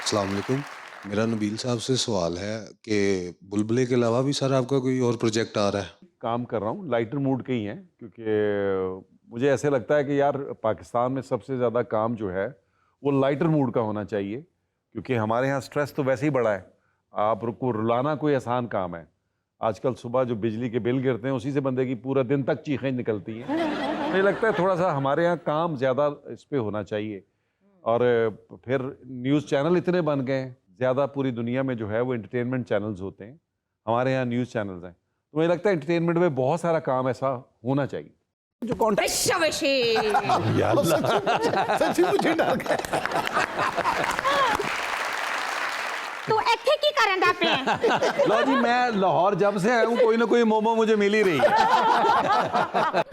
अस्सलाम वालेकुम। मेरा नबील साहब से सवाल है कि बुलबुले के अलावा भी सर आपका कोई और प्रोजेक्ट आ रहा है? काम कर रहा हूँ, लाइटर मूड के ही हैं, क्योंकि मुझे ऐसे लगता है कि यार पाकिस्तान में सबसे ज़्यादा काम जो है वो लाइटर मूड का होना चाहिए, क्योंकि हमारे यहाँ स्ट्रेस तो वैसे ही बड़ा है। आपको रुलाना कोई आसान काम है। आजकल सुबह जो बिजली के बिल गिरते हैं उसी से बंदे की पूरा दिन तक चीखें निकलती हैं। मुझे लगता है थोड़ा सा हमारे यहाँ काम ज़्यादा इस पे होना चाहिए। और फिर न्यूज़ चैनल इतने बन गए हैं, ज़्यादा पूरी दुनिया में जो है वो एंटरटेनमेंट चैनल्स होते हैं, हमारे यहाँ न्यूज़ चैनल्स हैं। तो मुझे लगता है एंटरटेनमेंट में बहुत सारा काम ऐसा होना चाहिए जो सच्ची मुझे डर गया। तू ਇੱਥੇ ਕੀ ਕਰਨ ਦਾ ਪਿਆ? लो जी, मैं लाहौर जब से आया हूँ कोई ना कोई मोमो मुझे मिल ही रही है।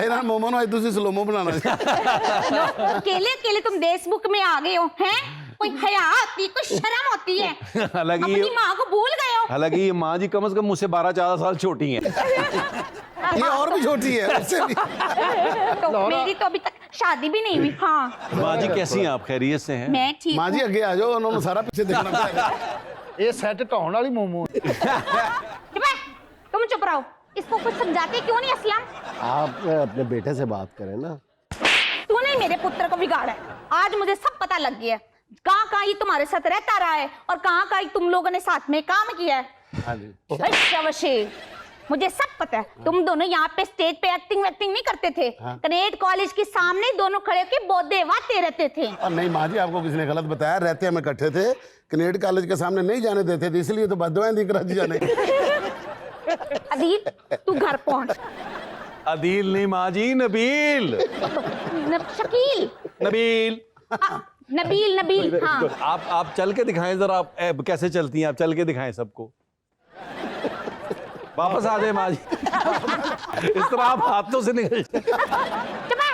ਇਹਨਾਂ ਮੋਮੋ ਨੂੰ ਅੱਜ ਤੁਸੀਂ ਸਲੋਮੋ ਬਣਾਉਣਾ ਸੀ। अकेले अकेले तुम फेसबुक में आ गए हो हैं? कोई हया आती है, कोई शर्म होती है? हालांकि अपनी माँ को भूल गए हो? हालांकि ये माँ जी कम से कम मुझसे 12-14 साल छोटी हैं। ये और भी छोटी है उससे भी। तो मेरी तो अभी तक शादी भी नहीं हुई। हाँ माँ जी कैसी हैं आप? खैरियत से हैं? मैं ठीक माँ जी हूँ। ਅੱਗੇ ਆ ਜਾਓ, ਉਹਨਾਂ ਨੂੰ ਸਾਰਾ ਪਿੱਛੇ ਦੇਖਣਾ ਪਏਗਾ। ਇਹ ਸੈੱਟ ਢਾਉਣ ਵਾਲੀ ਮੋਮੋ चुप है, तुम चुप रहो। इसको कुछ समझाते क्यों नहीं असलम? आप अपने बेटे से बात करें ना। तूने मेरे पुत्र को बिगाड़ा है। आज मुझे सब पता लग गया है। कहाँ ये तुम्हारे साथ रहता रहा है और कहाँ तुम लोगों ने साथ में काम किया है। हाँ जी। शाबाशी, मुझे सब पता है। तुम दोनों यहाँ पे स्टेज पे एक्टिंग नहीं करते थे। कनेट कॉलेज के सामने दोनों खड़े होकर बोधे वाते रहते थे। और नहीं माँ जी, आपको किसी ने गलत बताया। रहते हम इकट्ठे थे, कनेट कॉलेज के सामने नहीं जाने देते थे, इसलिए तो बददुआएं दी कराची जाने। अदील, तू घर पहुंच। अदील नहीं माँ जी, नबील। शकील, नबील। नबील, नबील। हाँ आप चल के दिखाएं जरा। आप कैसे चलती हैं? आप चल के दिखाएं सबको। वापस आ जाए माँ जी। इस तरह आप हाथों से निकल जाए। चुप है।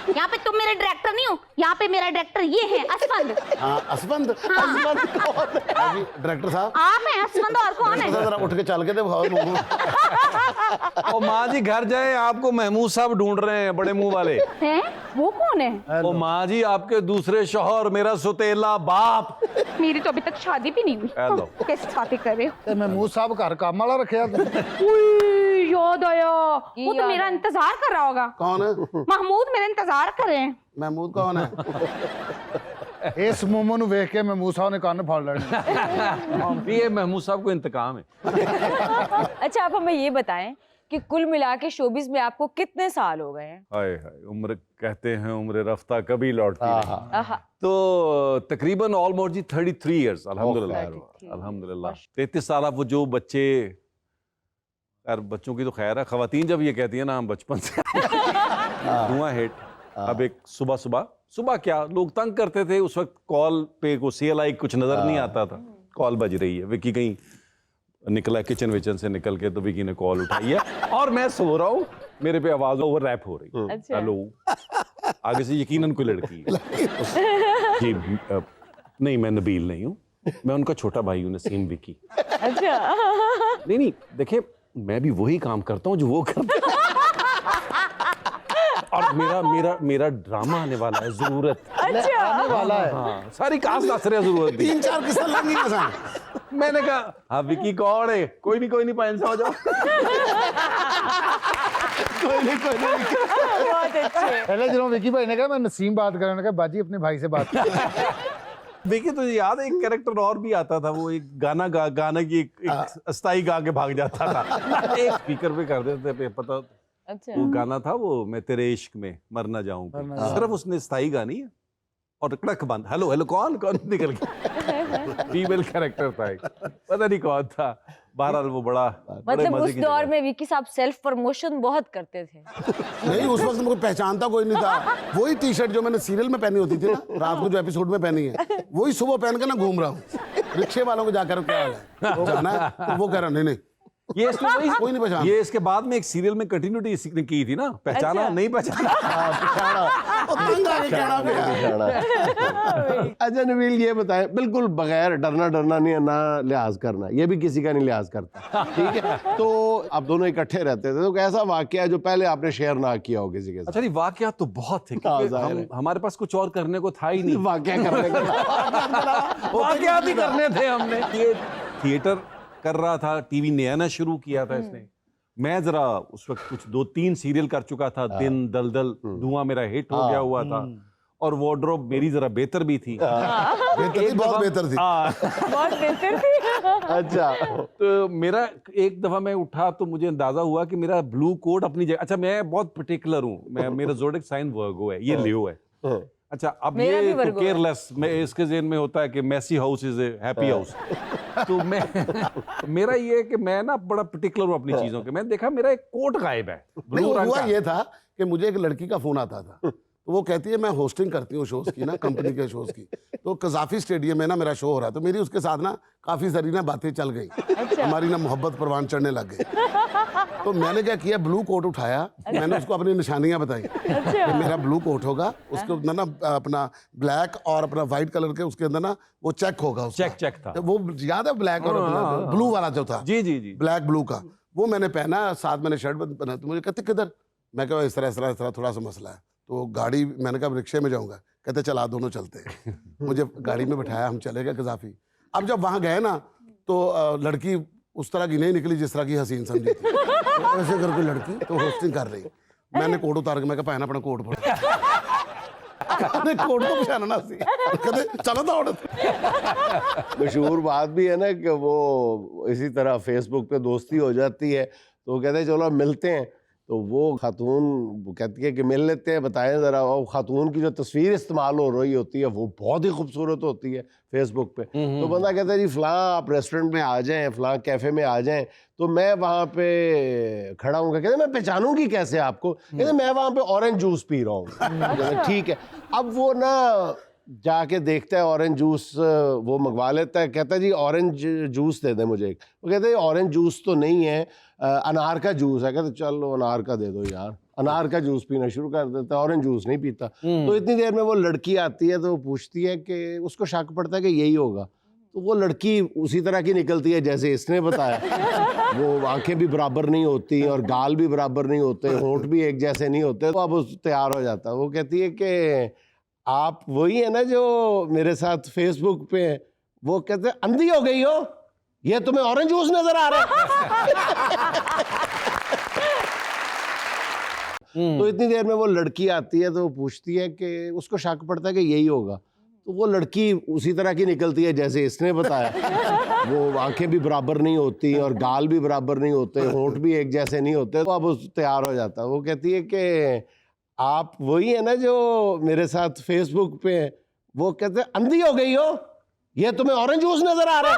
यहाँ पे तुम मेरे डायरेक्टर नहीं हो, यहाँ पे मेरा डायरेक्टर ये है असफंद। हाँ असफंद। असफंद कौन है? हाँ जी डायरेक्टर साहब आप हैं असफंद, और कौन है? जरा उठ के चल के दिखाओ मोमो। ओ माँ जी घर जाए, आपको महमूद साहब ढूंढ रहे हैं, बड़े मुंह वाले। हैं? वो कौन है? ओ माँ जी आपके दूसरे शौहर, मेरा सुतेला बाप। मेरी तो अभी तक शादी भी नहीं हुई। हेलो। कैसे शादी कर रहे हो? ਤੇ ਮਹਿਮੂਦ ਸਾਹਿਬ ਘਰ ਕੰਮ ਵਾਲਾ ਰੱਖਿਆ ਤੇ उई, याद आया। वो तो मेरा इंतजार कर रहा होगा। कौन है? महमूद मेरा इंतजार कर रहे हैं। महमूद कौन है? ਇਸ ਮੋਮੋ ਨੂੰ ਵੇਖ ਕੇ ਮਹਿਮੂਦ ਸਾਹਿਬ ਨੇ ਕੰਨ ਫੜ ਲੈਣੇ। ये महमूद साहब को इंतकाम है। अच्छा, आप हमें ये बताएं कि कुल मिला के शोबिस में आपको कितने साल हो गए हैं? हाय हाय, उम्र कहते हैं उम्र रफ्ता कभी लौटती नहीं। आहा, तो तकरीबन ऑलमोस्ट जी 33 इयर्स। अल्हम्दुलिल्लाह 33 अल्हम्दुलिल्लाह। 33 साल। आप वो जो बच्चे, यार बच्चों की तो खैर है, खवातीन जब ये कहती है ना हम बचपन से धुआं हेट। अब एक सुबह क्या लोग तंग करते थे उस वक्त, कॉल पे को CLI कुछ नजर नहीं आता था। कॉल बज रही है, विकी कहीं निकला किचन विचन से निकल के, तो विकी ने कॉल उठाई है और मैं सो रहा हूँ, मेरे पे आवाज ओवर रैप हो रही है। अच्छा। हेलो, आगे से यकीनन कोई लड़की है। जी नहीं, मैं नबील नहीं हूँ, मैं उनका छोटा भाई हूँ, नसीम विकी। अच्छा। नहीं देखिए, मैं भी वही काम करता हूँ जो वो करता है। और मेरा ड्रामा आने वाला है, जरूरत। अच्छा। आने वाला है। हाँ, सारी कास्ट दस रहे जरूरत भी। 3-4 किस्सा लगी ना सा। मैंने कहा हाँ विकी कौन है? कोई नहीं 5 हो जाओ। कोई नहीं बहुत अच्छे। पहले ਜਦੋਂ विकी भाई ने कहा मैं नसीम बात कर रहा, कहा बाजी अपने भाई से बात कर। देखिए तुझे याद है एक कैरेक्टर और भी आता था, वो एक गाना की एक अस्थाई गा के भाग जाता था। एक स्पीकर पे कर देते पे, पता अच्छा। वो गाना था, वो मैं तेरे इश्क में मर ना जाऊं। सिर्फ उसने स्थाई गानी है और कड़क बंद। हेलो कौन निकल गया। फीमेल कैरेक्टर था एक, पता नहीं कौन था। बहरहाल वो बड़े मतलब मजे उस की दौर जगह। में विकी साहब सेल्फ प्रमोशन बहुत करते थे। नहीं, उस वक्त मुझे पहचानता कोई नहीं था। वही टी-शर्ट जो मैंने सीरियल में पहनी होती थी ना, रात को जो एपिसोड में पहनी है, वही सुबह पहन के ना घूम रहा हूँ। रिक्शे वालों को जाकर क्या हाल है, वो गाना है, तो वो कह रहा नहीं ये इसमें कोई नहीं पहचाना। ये इसके बाद में एक सीरियल में कंटिन्यूटी इसी ने की थी ना, पहचाना अच्छा। नहीं पहचाना। अच्छा नबील ये बताएं, बिल्कुल बगैर डरना नहीं, ना लिहाज करना, ये भी किसी का नहीं लिहाज करता, ठीक है? तो आप दोनों इकट्ठे रहते थे, तो कैसा वाकया है जो पहले आपने शेयर ना किया हो किसी के साथ? अच्छा नहीं, वाकयात तो बहुत थे, हाँ, क्योंकि जाहिर है। हमारे पास कुछ और करने को था ही नहीं। वाकया करने का वाकयात ही करने थे हमने। ये थिएटर कर रहा था, टीवी नया ना शुरू किया था इसने। मैं जरा उस वक्त कुछ 2-3 सीरियल कर चुका था, दिन, दलदल, धुआं मेरा हिट हो गया हुआ था, और वार्डरोब मेरी जरा बेहतर भी थी। बेहतर थी, बहुत बेहतर थी। बहुत बेहतर थी। अच्छा, तो मेरा एक दफा मैं उठा तो मुझे अंदाजा हुआ कि मेरा ब्लू कोट अपनी जगह। अच्छा मैं बहुत पर्टिकुलर हूँ, मैं मेरा ज़ोडिएक साइन वर्गो है, ये लियो है। अच्छा अब मेरा भी ये तो वर्गो है। केयरलेस, मैं इसके ज़हन में होता है कि messy house is a happy house. तो मैं मेरा ये है कि मैं ना बड़ा पर्टिकुलर हूँ अपनी चीजों के। मैंने देखा मेरा एक कोट गायब है, नहीं, ब्लू रंग हुआ का। ये था कि मुझे एक लड़की का फोन आता था, तो वो कहती है मैं होस्टिंग करती हूँ शोज की ना, कंपनी के शोज की। तो कजाफी स्टेडियम में ना मेरा शो हो रहा है, तो मेरी उसके साथ ना काफी सारी ना बातें चल गई, हमारी ना मोहब्बत परवान चढ़ने लग गई। तो मैंने क्या किया, ब्लू कोट उठाया, मैंने उसको अपनी निशानियां बताई कि मेरा ब्लू कोट होगा, उसके अंदर ना अपना ब्लैक और अपना व्हाइट कलर के उसके अंदर ना वो चेक होगा उसका। चेक था। तो वो याद है ब्लैक और ब्लू वाला जो था, जी जी जी। ब्लैक ब्लू का, वो मैंने पहना, साथ मैंने शर्ट पहना। तो मुझे कहते किधर, मैं कहा इस तरह थोड़ा सा मसला है। तो गाड़ी, मैंने कहा रिक्शे में जाऊंगा, कहते चला दोनों चलते हैं। मुझे गाड़ी में बैठाया, हम चले गए कजाफी। अब जब वहां गए ना तो लड़की उस तरह की नहीं निकली जिस तरह की हसीन समझी थी। तो ऐसे करके लड़की तो होस्टिंग कर रही, मैंने कोट उतार के मैं कहा पहना अपना कोट पड़ कोट तो पहना ना सी, कहते चलो दौड़। मशहूर बात भी है ना कि वो इसी तरह फेसबुक पे दोस्ती हो जाती है, तो वो कहते हैं चलो मिलते हैं। तो वो खातून कहती है कि मिल लेते हैं, बताएं ज़रा। और खातून की जो तस्वीर इस्तेमाल हो रही होती है वो बहुत ही खूबसूरत होती है फेसबुक पे। तो बंदा कहता है जी फ़लाँ आप रेस्टोरेंट में आ जाएं, फ़लाँ कैफ़े में आ जाएं, तो मैं वहाँ पे खड़ा हूँ। कहते मैं पहचानूंगी कैसे आपको? कहते मैं वहाँ पे ऑरेंज जूस पी रहा हूँ। ठीक है। अब वो ना जाके देखता है ऑरेंज जूस, वो मंगवा लेता है, कहता है जी ऑरेंज जूस दे दे मुझे। वो कहते हैं ऑरेंज जूस तो नहीं है, अनार का जूस है। कहते चलो अनार का दे दो यार। अनार का जूस पीना शुरू कर देता है, ऑरेंज जूस नहीं पीता। तो इतनी देर में वो लड़की आती है, तो वो पूछती है कि उसको शक पड़ता है कि यही होगा। तो वो लड़की उसी तरह की निकलती है जैसे इसने बताया। वो आंखें भी बराबर नहीं होती और गाल भी बराबर नहीं होते, होंठ भी एक जैसे नहीं होते। तो अब उस तैयार हो जाता है। वो कहती है कि आप वही है ना जो मेरे साथ फेसबुक पे है? वो कहते हैं अंधी हो गई हो, ये तुम्हें ऑरेंज जूस नजर आ रहा है। तो इतनी देर में वो लड़की आती है, तो वो पूछती है कि उसको शक पड़ता है कि यही होगा। तो वो लड़की उसी तरह की निकलती है जैसे इसने बताया। वो आंखें भी बराबर नहीं होती और गाल भी बराबर नहीं होते, होंठ भी एक जैसे नहीं होते। तो अब उस तैयार हो जाता है। वो कहती है कि आप वही है ना जो मेरे साथ फेसबुक पे है? वो कहते हैं अंधी हो गई हो, ये तुम्हें ऑरेंज जूस नजर आ रहा है।